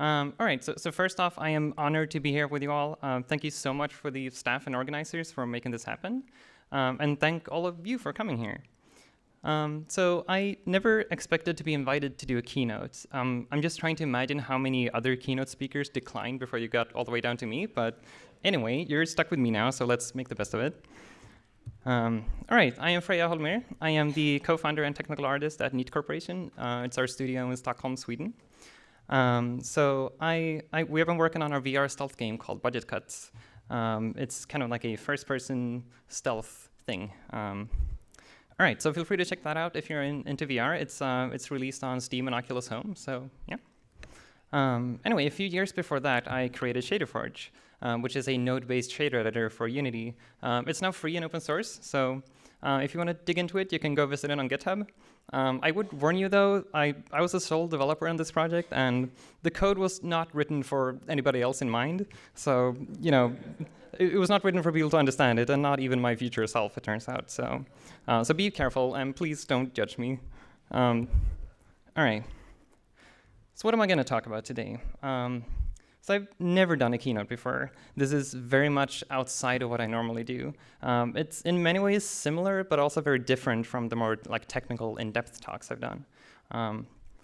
All right, so first off, I am honored to be here with you all. Thank you so much for the staff and organizers for making this happen. And thank all of you for coming here. So I never expected to be invited to do a keynote. I'm just trying to imagine how many other keynote speakers declined before you got all the way down to me. But anyway, you're stuck with me now, so let's make the best of it. All right, I am Freya Holmér. I am the co-founder and technical artist at Neat Corporation. It's our studio in Stockholm, Sweden. So we have been working on our VR stealth game called Budget Cuts. It's kind of like a first-person stealth thing. All right, so feel free to check that out if you're into VR. It's released on Steam and Oculus Home, so yeah. Anyway, a few years before that, I created ShaderForge, which is a node-based shader editor for Unity. It's now free and open source, so if you want to dig into it, you can go visit it on GitHub. I would warn you, though, I was the sole developer on this project, and the code was not written for anybody else in mind. So, it was not written for people to understand it, and not even my future self, it turns out. So be careful, and please don't judge me. All right. So what am I going to talk about today? So I've never done a keynote before. This is very much outside of what I normally do. It's in many ways similar, but also very different from the more technical, in-depth talks I've done.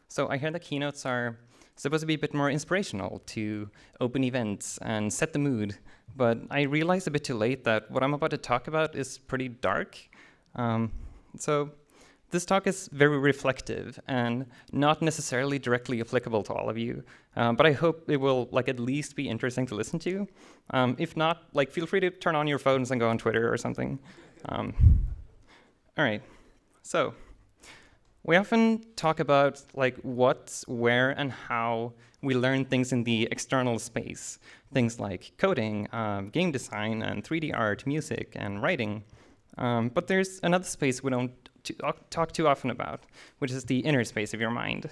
So I hear that keynotes are supposed to be a bit more inspirational, to open events and set the mood. But I realized a bit too late that what I'm about to talk about is pretty dark. So this talk is very reflective and not necessarily directly applicable to all of you, but I hope it will at least be interesting to listen to. If not, feel free to turn on your phones and go on Twitter or something. All right, so we often talk about what, where, and how we learn things in the external space, things like coding, game design, and 3D art, music, and writing. But there's another space we don't talk too often about, which is the inner space of your mind.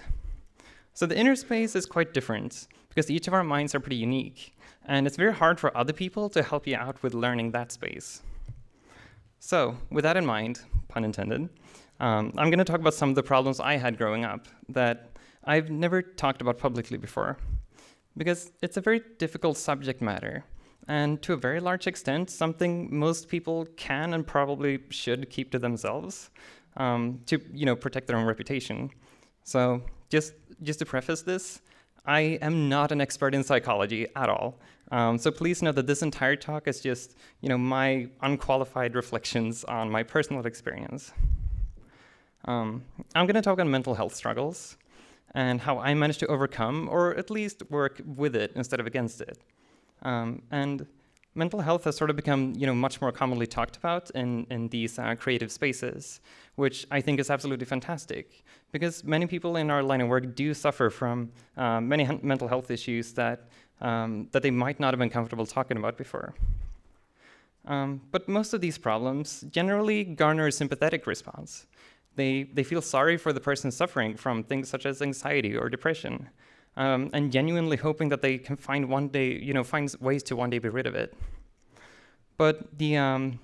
So the inner space is quite different because each of our minds are pretty unique, and it's very hard for other people to help you out with learning that space. So with that in mind, pun intended, I'm going to talk about some of the problems I had growing up that I've never talked about publicly before, because it's a very difficult subject matter, and to a very large extent, something most people can and probably should keep to themselves to protect their own reputation. So just to preface this, I am not an expert in psychology at all. So please know that this entire talk is just my unqualified reflections on my personal experience. I'm going to talk on mental health struggles and how I managed to overcome, or at least work with it instead of against it. And mental health has sort of become, much more commonly talked about in these creative spaces, which I think is absolutely fantastic, because many people in our line of work do suffer from many mental health issues that they might not have been comfortable talking about before. But most of these problems generally garner a sympathetic response. They feel sorry for the person suffering from things such as anxiety or depression, and genuinely hoping that they can find find ways to one day be rid of it. But the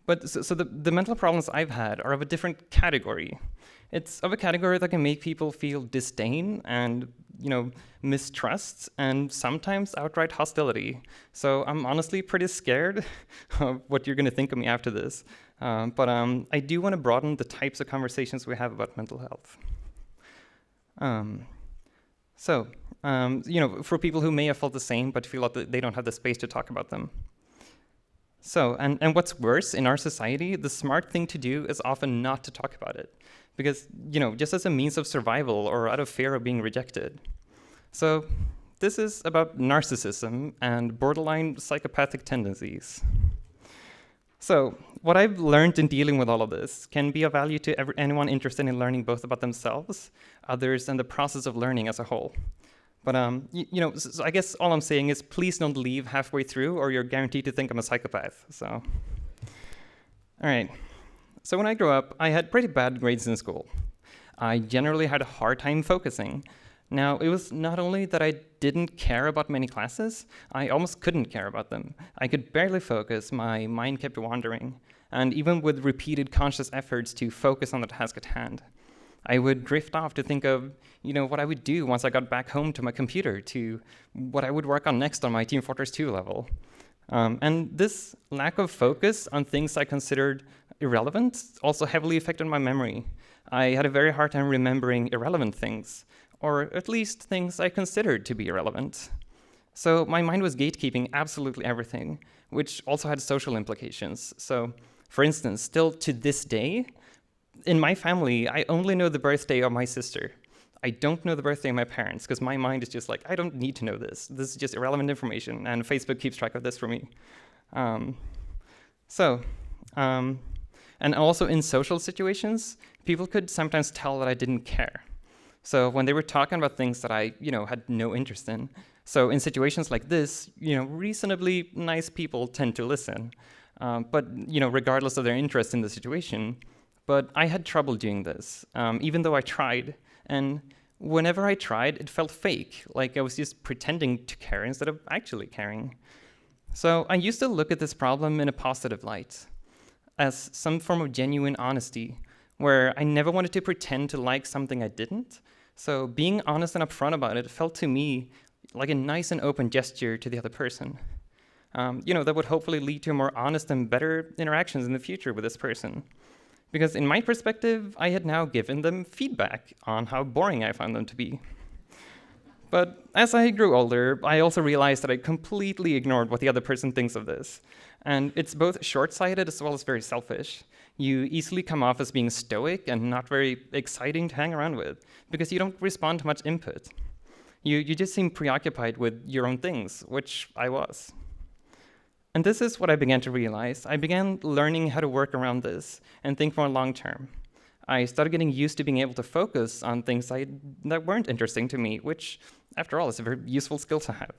mental problems I've had are of a different category. It's of a category that can make people feel disdain and mistrust and sometimes outright hostility. So I'm honestly pretty scared of what you're going to think of me after this. But I do want to broaden the types of conversations we have about mental health. So, for people who may have felt the same but feel like they don't have the space to talk about them. So, and what's worse, in our society, the smart thing to do is often not to talk about it, because, just as a means of survival or out of fear of being rejected. So, this is about narcissism and borderline psychopathic tendencies. So, what I've learned in dealing with all of this can be of value to anyone interested in learning both about themselves, others, and the process of learning as a whole. But so I guess all I'm saying is please don't leave halfway through, or you're guaranteed to think I'm a psychopath. So, all right. So when I grew up, I had pretty bad grades in school. I generally had a hard time focusing. Now, it was not only that I didn't care about many classes, I almost couldn't care about them. I could barely focus, my mind kept wandering, and even with repeated conscious efforts to focus on the task at hand. I would drift off to think of, what I would do once I got back home to my computer, to what I would work on next on my Team Fortress 2 level. And this lack of focus on things I considered irrelevant also heavily affected my memory. I had a very hard time remembering irrelevant things, or at least things I considered to be irrelevant. So my mind was gatekeeping absolutely everything, which also had social implications. So, for instance, still to this day, in my family, I only know the birthday of my sister. I don't know the birthday of my parents, because my mind is just like, I don't need to know this. This is just irrelevant information, and Facebook keeps track of this for me. And also in social situations, people could sometimes tell that I didn't care. So when they were talking about things that I, had no interest in. So in situations like this, reasonably nice people tend to listen, but regardless of their interest in the situation. But I had trouble doing this, even though I tried. And whenever I tried, it felt fake, like I was just pretending to care instead of actually caring. So I used to look at this problem in a positive light, as some form of genuine honesty, where I never wanted to pretend to like something I didn't. So being honest and upfront about it felt to me like a nice and open gesture to the other person. That would hopefully lead to more honest and better interactions in the future with this person. Because in my perspective, I had now given them feedback on how boring I found them to be. But as I grew older, I also realized that I completely ignored what the other person thinks of this. And it's both short-sighted as well as very selfish. You easily come off as being stoic and not very exciting to hang around with, because you don't respond to much input. You just seem preoccupied with your own things, which I was. And this is what I began to realize. I began learning how to work around this and think more long-term. I started getting used to being able to focus on things that weren't interesting to me, which, after all, is a very useful skill to have.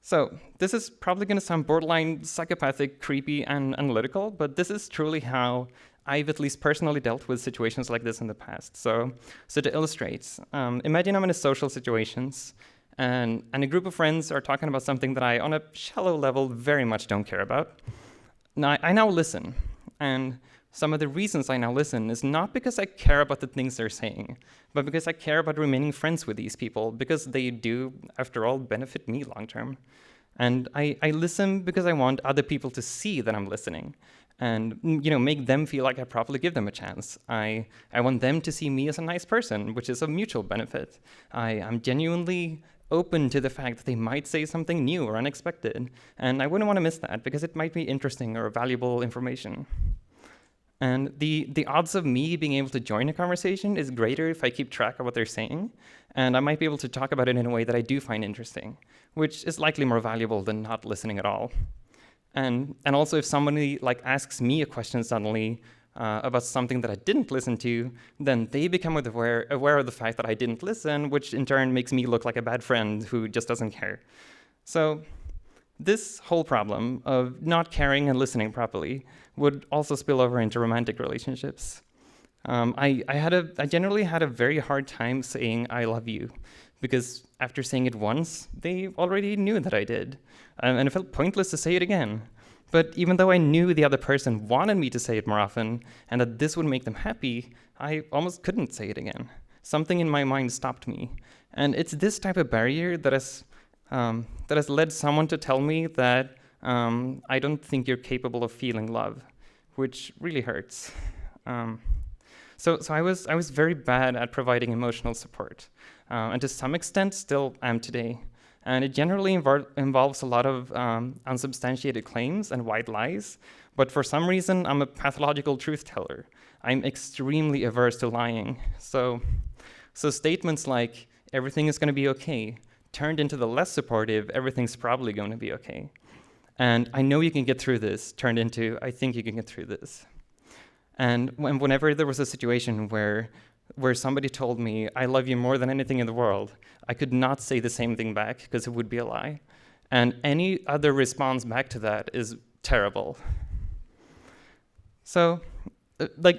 So this is probably going to sound borderline psychopathic, creepy, and analytical, but this is truly how I've at least personally dealt with situations like this in the past. So to illustrate, imagine I'm in a social situations, and a group of friends are talking about something that I, on a shallow level, very much don't care about. Now, I now listen, and some of the reasons I now listen is not because I care about the things they're saying, but because I care about remaining friends with these people, because they do, after all, benefit me long-term. And I listen because I want other people to see that I'm listening, and make them feel like I probably give them a chance. I want them to see me as a nice person, which is a mutual benefit. I'm genuinely open to the fact that they might say something new or unexpected, and I wouldn't want to miss that because it might be interesting or valuable information. And the odds of me being able to join a conversation is greater if I keep track of what they're saying, and I might be able to talk about it in a way that I do find interesting, which is likely more valuable than not listening at all. And also if somebody asks me a question suddenly about something that I didn't listen to, then they become aware of the fact that I didn't listen, which in turn makes me look like a bad friend who just doesn't care. So this whole problem of not caring and listening properly would also spill over into romantic relationships. I generally had a very hard time saying I love you, because after saying it once, they already knew that I did, and it felt pointless to say it again. But even though I knew the other person wanted me to say it more often, and that this would make them happy, I almost couldn't say it again. Something in my mind stopped me. And it's this type of barrier that has led someone to tell me that I don't think you're capable of feeling love, which really hurts. So I was very bad at providing emotional support, and to some extent still am today. And it generally involves a lot of unsubstantiated claims and white lies, but for some reason I'm a pathological truth teller. I'm extremely averse to lying. So statements like, everything is going to be okay, turned into the less supportive, everything's probably going to be okay. And I know you can get through this, turned into, I think you can get through this. And whenever there was a situation where somebody told me, I love you more than anything in the world, I could not say the same thing back because it would be a lie. And any other response back to that is terrible. So,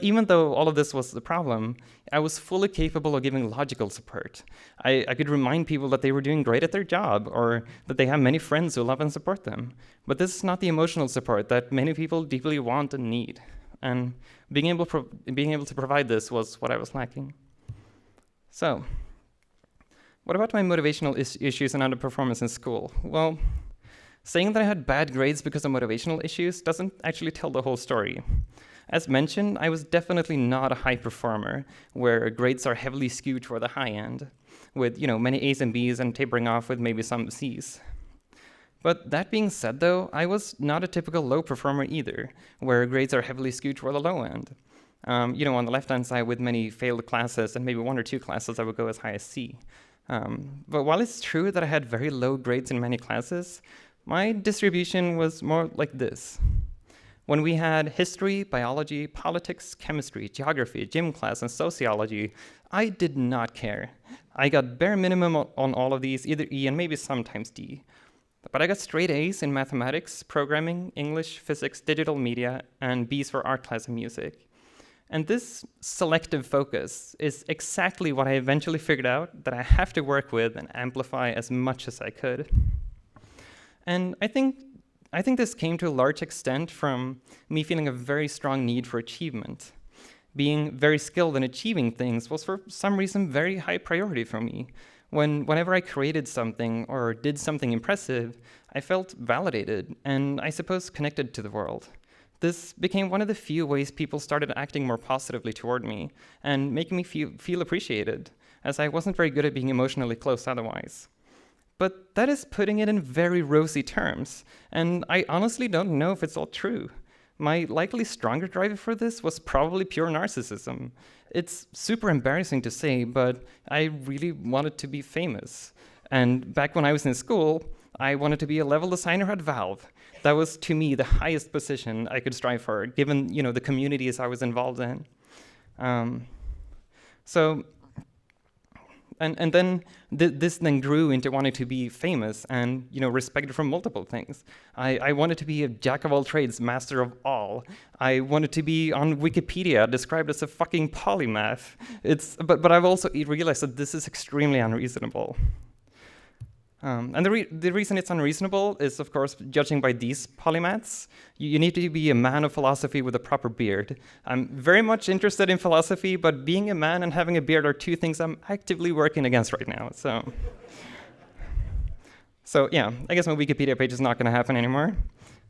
even though all of this was the problem, I was fully capable of giving logical support. I could remind people that they were doing great at their job, or that they have many friends who love and support them. But this is not the emotional support that many people deeply want and need. and being able to provide this was what I was lacking. So, what about my motivational issues and underperformance in school? Well, saying that I had bad grades because of motivational issues doesn't actually tell the whole story. As mentioned, I was definitely not a high performer, where grades are heavily skewed toward the high end, with many A's and B's and tapering off with maybe some C's. But that being said, though, I was not a typical low performer either, where grades are heavily skewed toward the low end. On the left-hand side with many failed classes and maybe 1 or 2 classes I would go as high as C. But while it's true that I had very low grades in many classes, my distribution was more like this. When we had history, biology, politics, chemistry, geography, gym class, and sociology, I did not care. I got bare minimum on all of these, either E and maybe sometimes D. But I got straight A's in mathematics, programming, English, physics, digital media, and B's for art class and music. And this selective focus is exactly what I eventually figured out that I have to work with and amplify as much as I could. And I think this came to a large extent from me feeling a very strong need for achievement. Being very skilled in achieving things was for some reason very high priority for me. Whenever I created something or did something impressive, I felt validated and I suppose connected to the world. This became one of the few ways people started acting more positively toward me and making me feel appreciated, as I wasn't very good at being emotionally close otherwise. But that is putting it in very rosy terms, and I honestly don't know if it's all true. My likely stronger driver for this was probably pure narcissism. It's super embarrassing to say, but I really wanted to be famous. And back when I was in school, I wanted to be a level designer at Valve. That was, to me, the highest position I could strive for, given the communities I was involved in. And then this then grew into wanting to be famous and respected for multiple things. I wanted to be a jack of all trades, master of all. I wanted to be on Wikipedia described as a fucking polymath. But I've also realized that this is extremely unreasonable. And the reason it's unreasonable is, of course, judging by these polymaths. You need to be a man of philosophy with a proper beard. I'm very much interested in philosophy, but being a man and having a beard are two things I'm actively working against right now. So yeah, I guess my Wikipedia page is not going to happen anymore.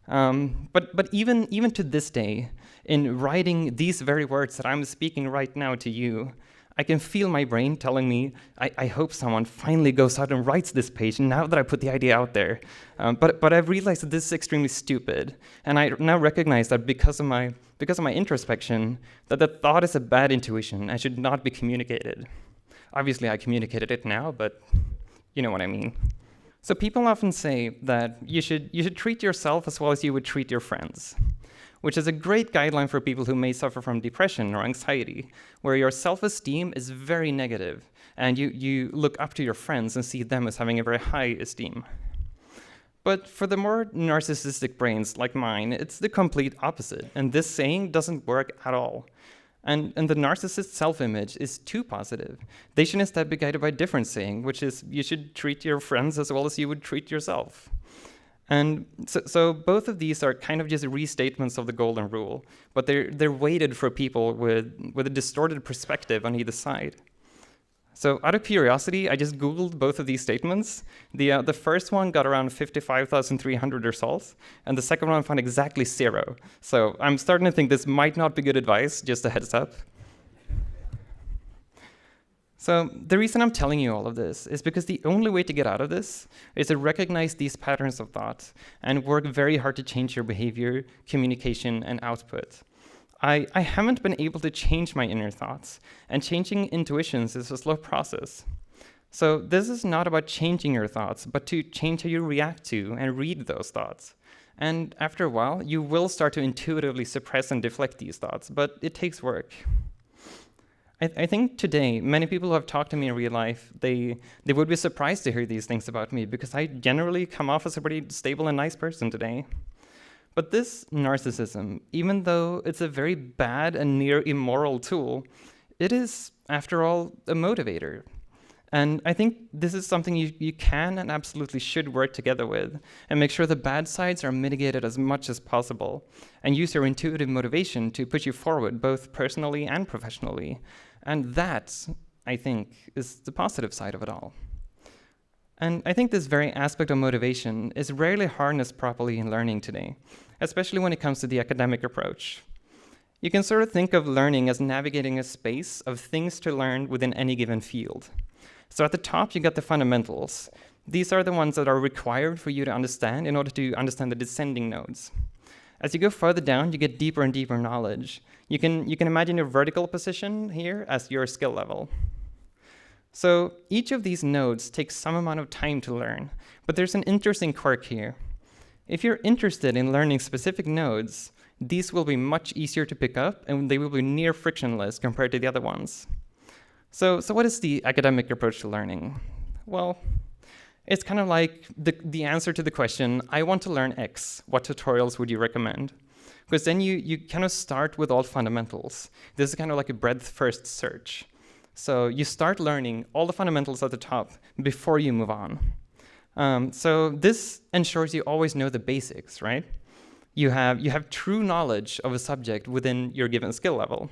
But even to this day, in writing these very words that I'm speaking right now to you, I can feel my brain telling me, I hope someone finally goes out and writes this page now that I put the idea out there. But I've realized that this is extremely stupid. And I now recognize that because of my introspection, that the thought is a bad intuition and should not be communicated. Obviously, I communicated it now, but you know what I mean. So people often say that you should treat yourself as well as you would treat your friends, which is a great guideline for people who may suffer from depression or anxiety, where your self-esteem is very negative, and you look up to your friends and see them as having a very high esteem. But for the more narcissistic brains like mine, it's the complete opposite, and this saying doesn't work at all. And the narcissist's self-image is too positive. They should instead be guided by a different saying, which is you should treat your friends as well as you would treat yourself. And so both of these are kind of just restatements of the golden rule, but they're weighted for people with a distorted perspective on either side. So out of curiosity, I just Googled both of these statements. The first one got around 55,300 results, and the second one found exactly 0. So I'm starting to think this might not be good advice, just a heads up. So the reason I'm telling you all of this is because the only way to get out of this is to recognize these patterns of thought and work very hard to change your behavior, communication, and output. I haven't been able to change my inner thoughts, and changing intuitions is a slow process. So this is not about changing your thoughts, but to change how you react to and read those thoughts. And after a while, you will start to intuitively suppress and deflect these thoughts, but it takes work. I think today, many people who have talked to me in real life, they would be surprised to hear these things about me, because I generally come off as a pretty stable and nice person today. But this narcissism, even though it's a very bad and near immoral tool, it is, after all, a motivator. And I think this is something you can and absolutely should work together with and make sure the bad sides are mitigated as much as possible and use your intuitive motivation to push you forward, both personally and professionally. And that, I think, is the positive side of it all. And I think this very aspect of motivation is rarely harnessed properly in learning today, especially when it comes to the academic approach. You can sort of think of learning as navigating a space of things to learn within any given field. So at the top, you got the fundamentals. These are the ones that are required for you to understand in order to understand the descending nodes. As you go further down, you get deeper and deeper knowledge. You can imagine your vertical position here as your skill level. So each of these nodes takes some amount of time to learn, but there's an interesting quirk here. If you're interested in learning specific nodes, these will be much easier to pick up, and they will be near frictionless compared to the other ones. So what is the academic approach to learning? Well, it's kind of like the answer to the question, I want to learn X, what tutorials would you recommend? Because then you kind of start with all fundamentals. This is kind of like a breadth-first search. So you start learning all the fundamentals at the top before you move on. So this ensures you always know the basics, right? You have true knowledge of a subject within your given skill level.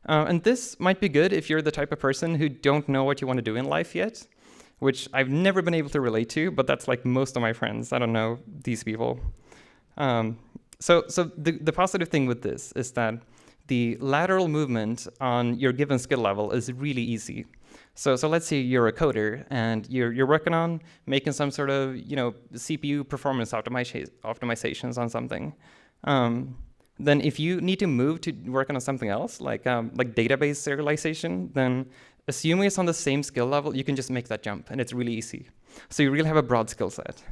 And this might be good if you're the type of person who don't know what you want to do in life yet, which I've never been able to relate to, but that's like most of my friends. I don't know these people. So the positive thing with this is that the lateral movement on your given skill level is really easy. So let's say you're a coder and you're working on making some sort of CPU performance optimizations on something. Then if you need to move to work on something else, like database serialization, then assuming it's on the same skill level, you can just make that jump, and it's really easy. So you really have a broad skill set.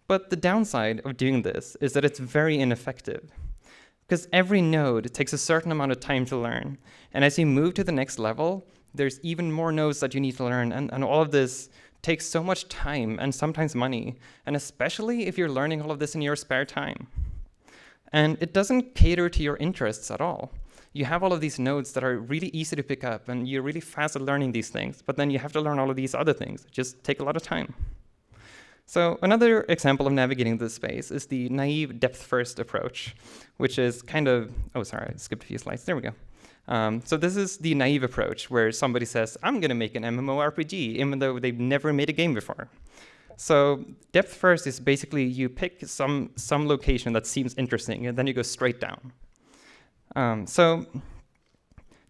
But the downside of doing this is that it's very ineffective, because every node takes a certain amount of time to learn. And as you move to the next level, there's even more nodes that you need to learn, and all of this takes so much time and sometimes money, and especially if you're learning all of this in your spare time. And it doesn't cater to your interests at all. You have all of these nodes that are really easy to pick up, and you're really fast at learning these things, but then you have to learn all of these other things. It just take a lot of time. So another example of navigating this space is the naive depth-first approach, which is kind of, oh, sorry, I skipped a few slides. There we go. So this is the naive approach, where somebody says, I'm going to make an MMORPG, even though they've never made a game before. So depth first is basically you pick some location that seems interesting, and then you go straight down. So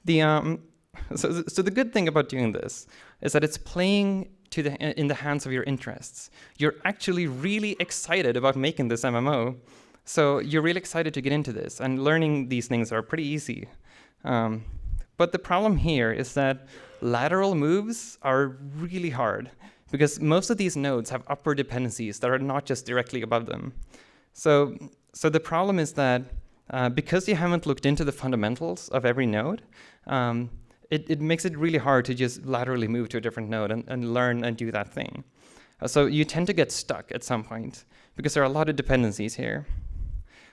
the good thing about doing this is that it's playing in the hands of your interests. You're actually really excited about making this MMO, so you're really excited to get into this, and learning these things are pretty easy. But the problem here is that lateral moves are really hard, because most of these nodes have upward dependencies that are not just directly above them. So the problem is that because you haven't looked into the fundamentals of every node, it makes it really hard to just laterally move to a different node and learn and do that thing. So you tend to get stuck at some point, because there are a lot of dependencies here.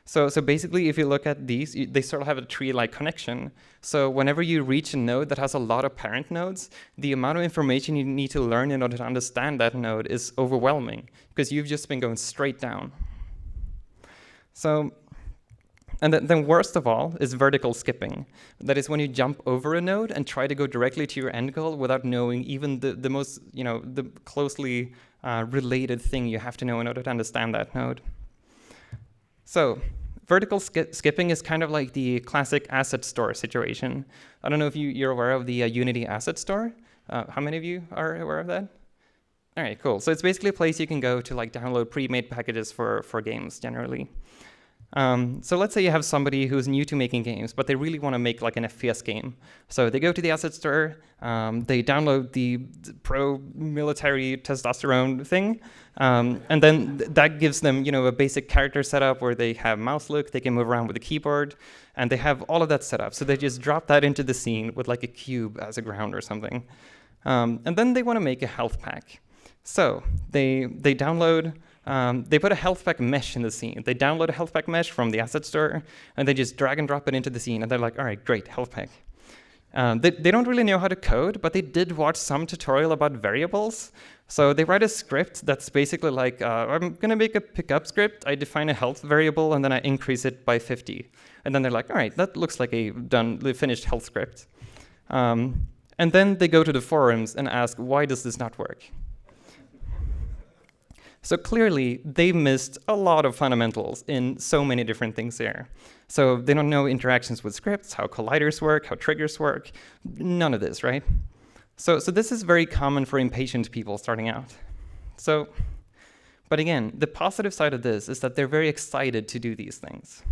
So basically, if you look at these, they sort of have a tree-like connection. So whenever you reach a node that has a lot of parent nodes, the amount of information you need to learn in order to understand that node is overwhelming, because you've just been going straight down. So, and then worst of all is vertical skipping. That is when you jump over a node and try to go directly to your end goal without knowing even the most, the closely related thing you have to know in order to understand that node. So vertical skipping is kind of like the classic asset store situation. I don't know if you're aware of the Unity asset store. How many of you are aware of that? All right, cool. So it's basically a place you can go to download pre-made packages for games generally. So let's say you have somebody who's new to making games, but they really want to make an FPS game. So they go to the asset store, they download the pro military testosterone thing, and then that gives them, a basic character setup where they have mouse look, they can move around with the keyboard, and they have all of that set up. So they just drop that into the scene with a cube as a ground or something. And then they want to make a health pack. So they download. They put a health pack mesh in the scene. They download a health pack mesh from the asset store, and they just drag and drop it into the scene, and they're like, all right, great, health pack. They don't really know how to code, but they did watch some tutorial about variables. So they write a script that's basically like, I'm going to make a pickup script. I define a health variable, and then I increase it by 50. And then they're like, all right, that looks like a finished health script. And then they go to the forums and ask, why does this not work? So clearly, they missed a lot of fundamentals in so many different things there. So they don't know interactions with scripts, how colliders work, how triggers work, none of this, right? So this is very common for impatient people starting out. But again, the positive side of this is that they're very excited to do these things.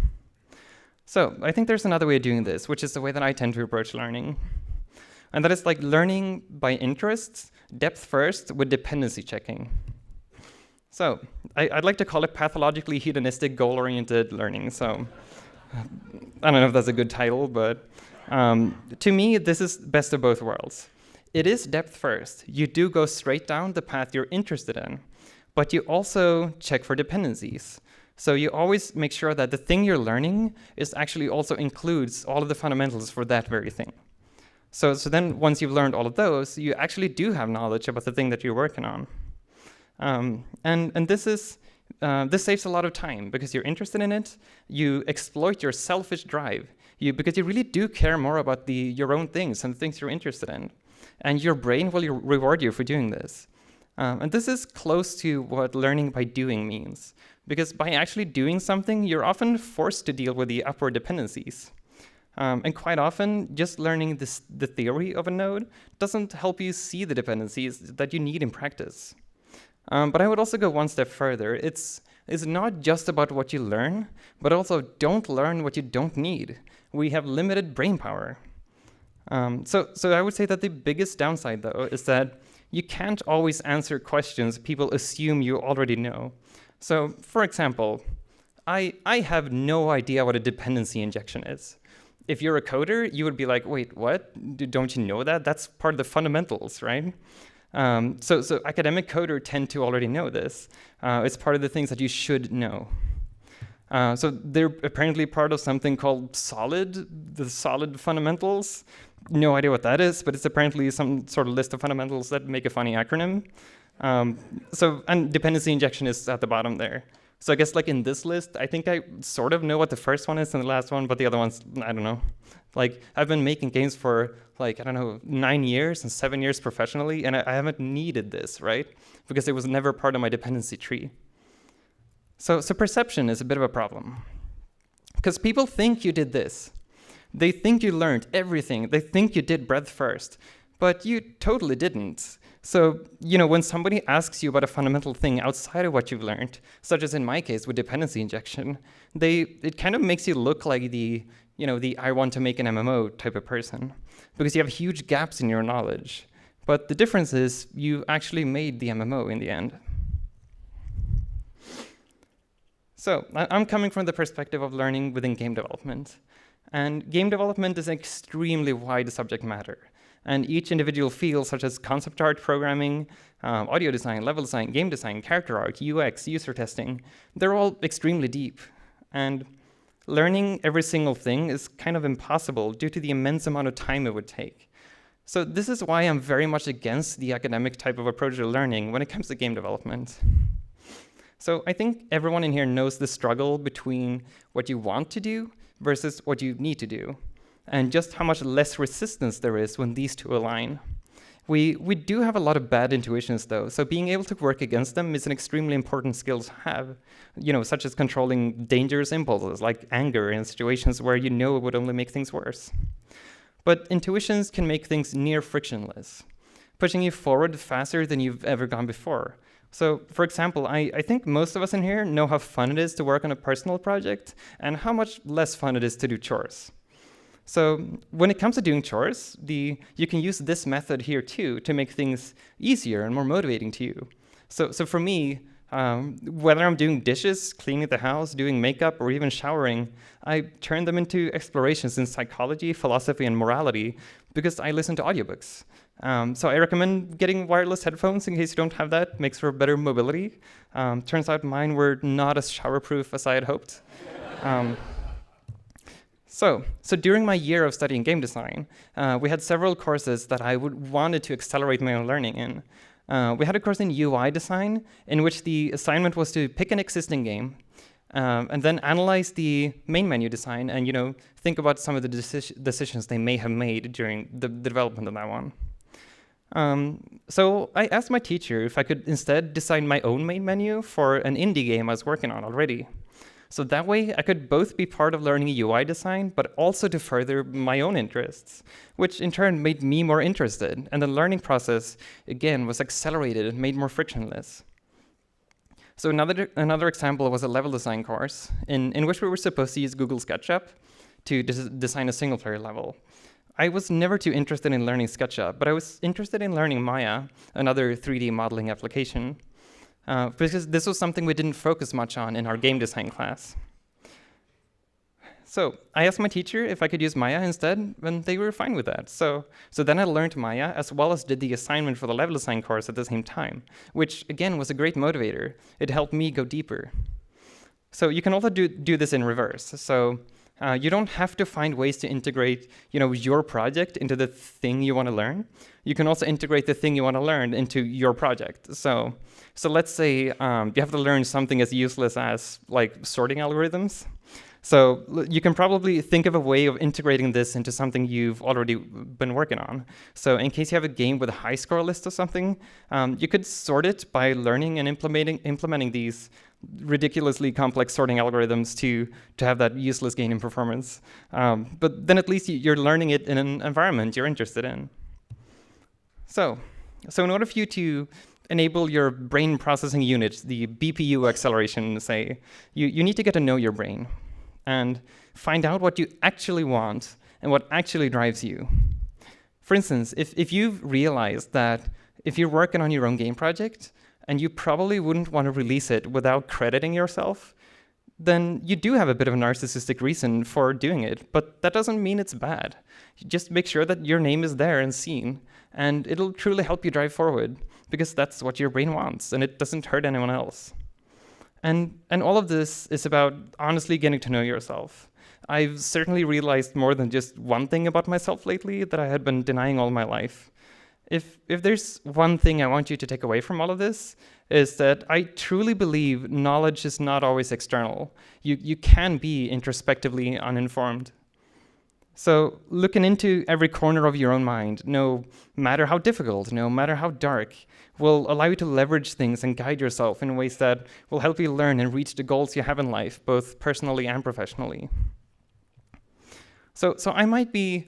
So I think there's another way of doing this, which is the way that I tend to approach learning. And that is like learning by interests, depth first, with dependency checking. So I'd like to call it pathologically hedonistic, goal-oriented learning. So I don't know if that's a good title, but to me, this is best of both worlds. It is depth first. You do go straight down the path you're interested in, but you also check for dependencies. So you always make sure that the thing you're learning is actually also includes all of the fundamentals for that very thing. So then once you've learned all of those, you actually do have knowledge about the thing that you're working on. And this saves a lot of time because you're interested in it. You exploit your selfish drive because you really do care more about your own things and the things you're interested in. And your brain will reward you for doing this. And this is close to what learning by doing means. Because by actually doing something, you're often forced to deal with the upward dependencies. And quite often, just learning the theory of a node doesn't help you see the dependencies that you need in practice. But I would also go one step further. It's not just about what you learn, but also don't learn what you don't need. We have limited brain power. So I would say that the biggest downside, though, is that you can't always answer questions people assume you already know. So, for example, I have no idea what a dependency injection is. If you're a coder, you would be like, wait, what? Don't you know that? That's part of the fundamentals, right? So academic coders tend to already know this. It's part of the things that you should know. So they're apparently part of something called the solid fundamentals. No idea what that is, but it's apparently some sort of list of fundamentals that make a funny acronym. And dependency injection is at the bottom there. So I guess like in this list, I think I sort of know what the first one is and the last one, but the other ones, I don't know. Like I've been making games for 9 years and 7 years professionally, and I haven't needed this, right? Because it was never part of my dependency tree. So perception is a bit of a problem. Because people think you did this. They think you learned everything. They think you did breadth first, but you totally didn't. So, when somebody asks you about a fundamental thing outside of what you've learned, such as in my case with dependency injection, it kind of makes you look like the I want to make an MMO type of person, because you have huge gaps in your knowledge. But the difference is you actually made the MMO in the end. So I'm coming from the perspective of learning within game development. And game development is an extremely wide subject matter. And each individual field, such as concept art, programming, audio design, level design, game design, character art, UX, user testing, they're all extremely deep. And learning every single thing is kind of impossible due to the immense amount of time it would take. So this is why I'm very much against the academic type of approach to learning when it comes to game development. So I think everyone in here knows the struggle between what you want to do versus what you need to do, and just how much less resistance there is when these two align. We do have a lot of bad intuitions, though, so being able to work against them is an extremely important skill to have, such as controlling dangerous impulses like anger in situations where it would only make things worse. But intuitions can make things near frictionless, pushing you forward faster than you've ever gone before. So, for example, I think most of us in here know how fun it is to work on a personal project and how much less fun it is to do chores. So when it comes to doing chores, you can use this method here too to make things easier and more motivating to you. So for me, whether I'm doing dishes, cleaning the house, doing makeup, or even showering, I turn them into explorations in psychology, philosophy, and morality because I listen to audiobooks. So I recommend getting wireless headphones in case you don't have that. Makes for better mobility. Turns out mine were not as shower-proof as I had hoped. So during my year of studying game design, we had several courses that I wanted to accelerate my own learning in. We had a course in UI design in which the assignment was to pick an existing game and then analyze the main menu design and think about some of the decisions they may have made during the development of that one. So I asked my teacher if I could instead design my own main menu for an indie game I was working on already. So that way I could both be part of learning UI design, but also to further my own interests, which in turn made me more interested. And the learning process, again, was accelerated and made more frictionless. So another example was a level design course in which we were supposed to use Google SketchUp to design a single-player level. I was never too interested in learning SketchUp, but I was interested in learning Maya, another 3D modeling application, because this was something we didn't focus much on in our game design class. So I asked my teacher if I could use Maya instead, and they were fine with that. So then I learned Maya, as well as did the assignment for the level design course at the same time, which again was a great motivator. It helped me go deeper. So you can also do this in reverse. So you don't have to find ways to integrate your project into the thing you want to learn. You can also integrate the thing you want to learn into your project. So let's say you have to learn something as useless as sorting algorithms. So you can probably think of a way of integrating this into something you've already been working on. So in case you have a game with a high score list or something, you could sort it by learning and implementing these ridiculously complex sorting algorithms to have that useless gain in performance. But then at least you're learning it in an environment you're interested in. So in order for you to enable your brain processing unit, the BPU acceleration, say, you need to get to know your brain and find out what you actually want and what actually drives you. For instance, if you've realized that if you're working on your own game project and you probably wouldn't want to release it without crediting yourself, then you do have a bit of a narcissistic reason for doing it, but that doesn't mean it's bad. Just make sure that your name is there and seen, and it'll truly help you drive forward, because that's what your brain wants, and it doesn't hurt anyone else. And all of this is about honestly getting to know yourself. I've certainly realized more than just one thing about myself lately that I had been denying all my life. If there's one thing I want you to take away from all of this, is that I truly believe knowledge is not always external. You can be introspectively uninformed. So looking into every corner of your own mind, no matter how difficult, no matter how dark, will allow you to leverage things and guide yourself in ways that will help you learn and reach the goals you have in life, both personally and professionally. So I might be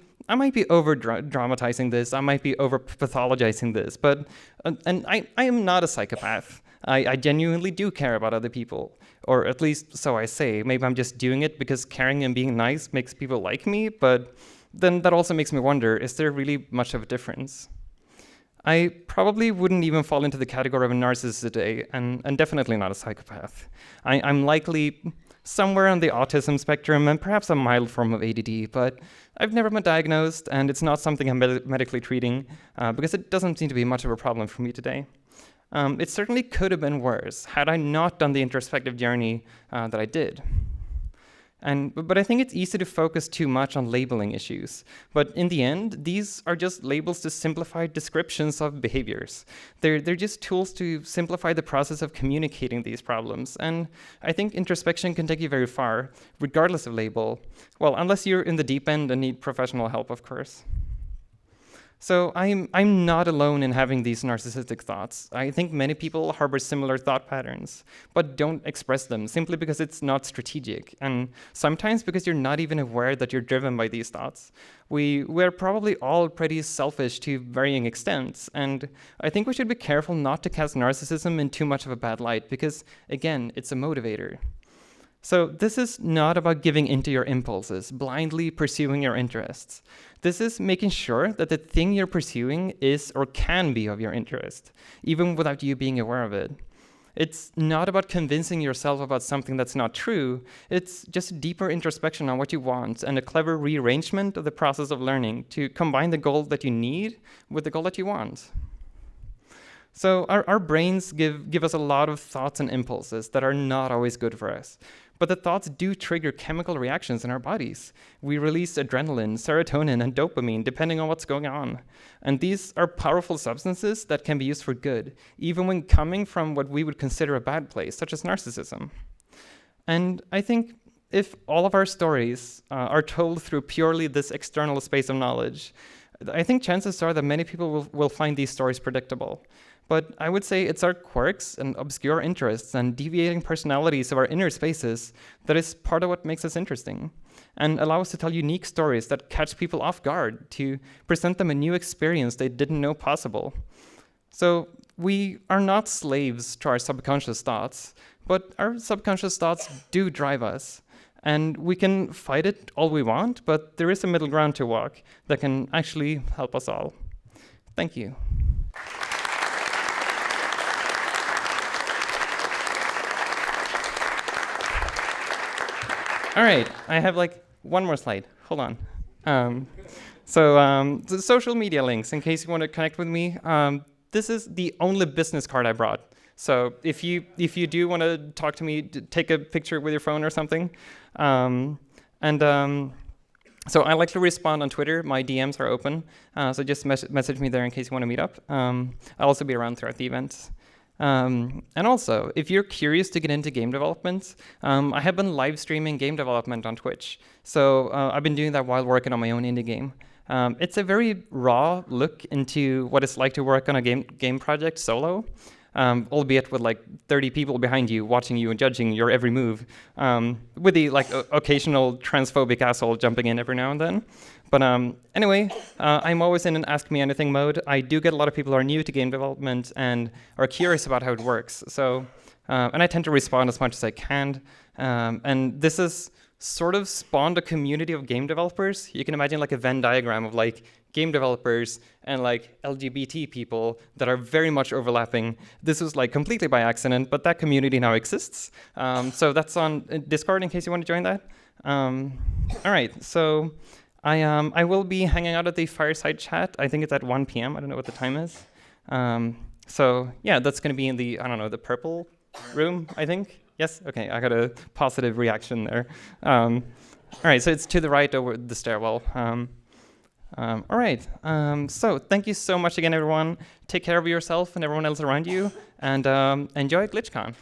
over dramatizing this, I might be over pathologizing this, but and I am not a psychopath. I genuinely do care about other people, or at least so I say. Maybe I'm just doing it because caring and being nice makes people like me, but then that also makes me wonder, is there really much of a difference? I probably wouldn't even fall into the category of a narcissist today, and definitely not a psychopath. I'm likely somewhere on the autism spectrum and perhaps a mild form of ADD, but I've never been diagnosed, and it's not something I'm medically treating because it doesn't seem to be much of a problem for me today. It certainly could have been worse had I not done the introspective journey that I did. But I think it's easy to focus too much on labeling issues. But in the end, these are just labels to simplify descriptions of behaviors. They're just tools to simplify the process of communicating these problems. And I think introspection can take you very far, regardless of label. Well, unless you're in the deep end and need professional help, of course. So I'm not alone in having these narcissistic thoughts. I think many people harbor similar thought patterns, but don't express them simply because it's not strategic, and sometimes because you're not even aware that you're driven by these thoughts. We're probably all pretty selfish to varying extents, and I think we should be careful not to cast narcissism in too much of a bad light because, again, it's a motivator. So this is not about giving into your impulses, blindly pursuing your interests. This is making sure that the thing you're pursuing is or can be of your interest, even without you being aware of it. It's not about convincing yourself about something that's not true. It's just deeper introspection on what you want and a clever rearrangement of the process of learning to combine the goal that you need with the goal that you want. So our brains give us a lot of thoughts and impulses that are not always good for us. But the thoughts do trigger chemical reactions in our bodies. We release adrenaline, serotonin, and dopamine, depending on what's going on. And these are powerful substances that can be used for good, even when coming from what we would consider a bad place, such as narcissism. And I think if all of our stories are told through purely this external space of knowledge, I think chances are that many people will find these stories predictable. But I would say it's our quirks and obscure interests and deviating personalities of our inner spaces that is part of what makes us interesting and allow us to tell unique stories that catch people off guard, to present them a new experience they didn't know possible. So we are not slaves to our subconscious thoughts, but our subconscious thoughts do drive us. And we can fight it all we want, but there is a middle ground to walk that can actually help us all. Thank you. All right, I have like one more slide. Hold on. The social media links, in case you want to connect with me. This is the only business card I brought. So if you do want to talk to me, take a picture with your phone or something. So I like to respond on Twitter. My DMs are open. So just message me there in case you want to meet up. I'll also be around throughout the event. And also, if you're curious to get into game development, I have been live streaming game development on Twitch. So I've been doing that while working on my own indie game. It's a very raw look into what it's like to work on a game project solo, albeit with like 30 people behind you watching you and judging your every move, with the like occasional transphobic asshole jumping in every now and then. But anyway, I'm always in an Ask Me Anything mode. I do get a lot of people who are new to game development and are curious about how it works. So, and I tend to respond as much as I can. And this has sort of spawned a community of game developers. You can imagine like a Venn diagram of like game developers and like LGBT people that are very much overlapping. This was like completely by accident, but that community now exists. So that's on Discord in case you want to join that. All right, so I will be hanging out at the fireside chat. I think it's at 1 p.m. I don't know what the time is. So yeah, that's going to be in the, I don't know, the purple room, I think. Yes? Okay, I got a positive reaction there. All right, so it's to the right over the stairwell. All right, so thank you so much again, everyone. Take care of yourself and everyone else around you, and enjoy GlitchCon.